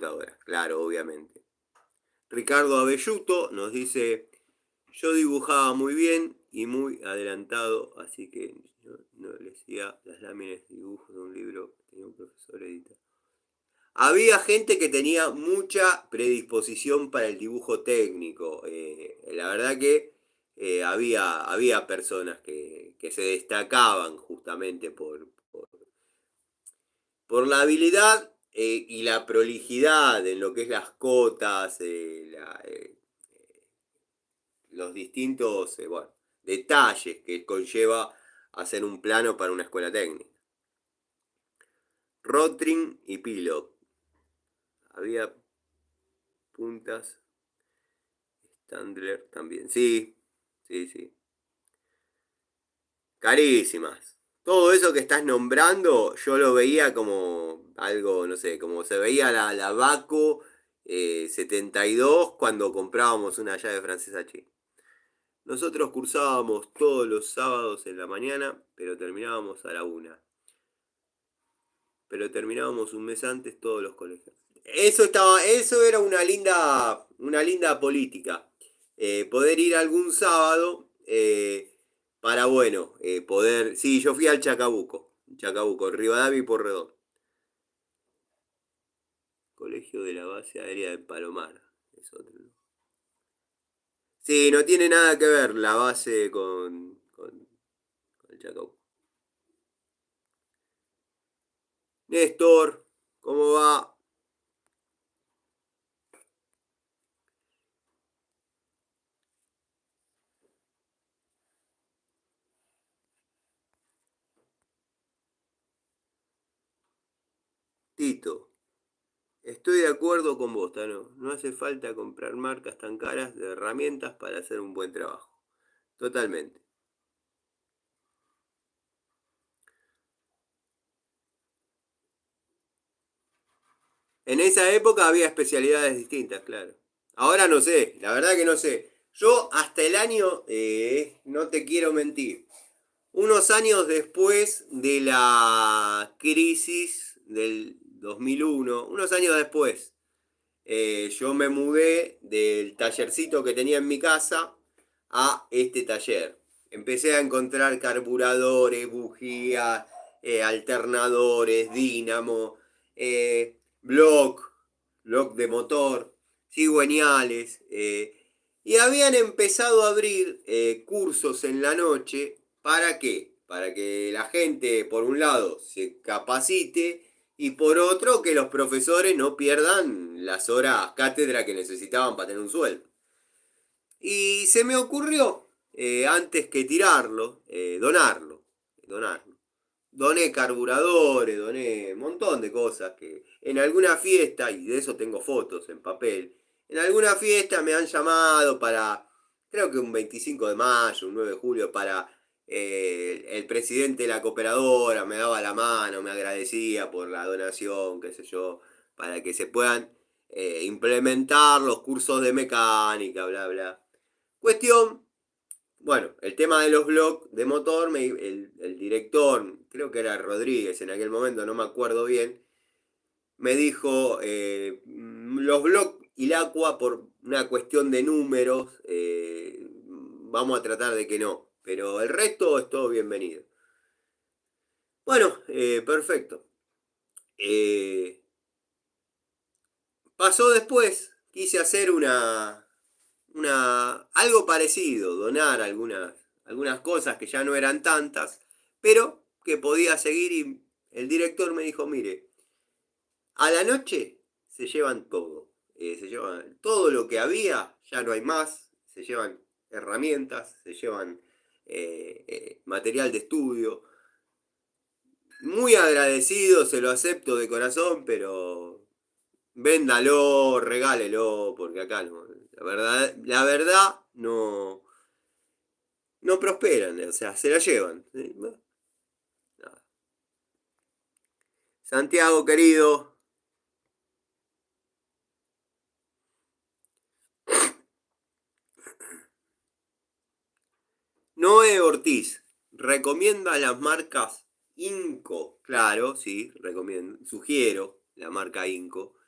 computadora, claro, obviamente. Ricardo Abelluto nos dice, yo dibujaba muy bien y muy adelantado, así que no le hacía las láminas de dibujos de un libro que tenía un profesor editor. Había gente que tenía mucha predisposición para el dibujo técnico. La verdad que había personas que se destacaban justamente por la habilidad y la prolijidad en lo que es las cotas, los distintos bueno, detalles que conlleva hacer un plano para una escuela técnica. Rotring y Pilot. Había puntas. Standler también. Sí, sí, sí. Carísimas. Todo eso que estás nombrando, yo lo veía como algo, no sé, como se veía la Baco 72 cuando comprábamos una llave francesa china. Nosotros cursábamos todos los sábados en la mañana, pero terminábamos a la 1. Pero terminábamos un mes antes todos los colegios. Eso era una linda política. Poder ir algún sábado para, bueno, poder. Sí, yo fui al Chacabuco, Rivadavia y Porredón. Colegio de la Base Aérea de Palomar. Es otro. Sí, no tiene nada que ver la base con el Chacabuco. Néstor, ¿cómo va? Tito. Estoy de acuerdo con vos, Tano. No hace falta comprar marcas tan caras de herramientas para hacer un buen trabajo. Totalmente. En esa época había especialidades distintas, claro. Ahora no sé, la verdad que no sé. Yo hasta el año, no te quiero mentir, unos años después de la crisis del 2001, unos años después, yo me mudé del tallercito que tenía en mi casa a este taller. Empecé a encontrar carburadores, bujías, alternadores, dínamo, block de motor, cigüeñales. Y habían empezado a abrir cursos en la noche. ¿Para qué? Para que la gente, por un lado, se capacite y por otro, que los profesores no pierdan las horas cátedra que necesitaban para tener un sueldo. Y se me ocurrió, antes que tirarlo, donarlo. Doné carburadores, doné un montón de cosas que en alguna fiesta, y de eso tengo fotos en papel, en alguna fiesta me han llamado para, creo que un 25 de mayo, un 9 de julio, para el presidente de la cooperadora, me daba la mano, me agradecía por la donación, qué sé yo, para que se puedan implementar los cursos de mecánica, bla, bla. Cuestión, bueno, el tema de los blogs de motor, el director, creo que era Rodríguez en aquel momento, no me acuerdo bien, me dijo, los blogs y el Aqua por una cuestión de números, vamos a tratar de que no, pero el resto es todo bienvenido. Bueno, perfecto. Eh, Pasó después, quise hacer algo parecido, donar algunas cosas que ya no eran tantas, pero que podía seguir y el director me dijo, mire, a la noche se llevan todo, se llevan todo lo que había, ya no hay más, se llevan herramientas, se llevan material de estudio, muy agradecido, se lo acepto de corazón, pero véndalo, regálelo, porque acá no, la verdad no prosperan, o sea, se la llevan. ¿Sí? Bueno, nada. Santiago, querido, Noé Ortiz, recomienda las marcas Inco, claro, sí, recomiendo, sugiero la marca Inco.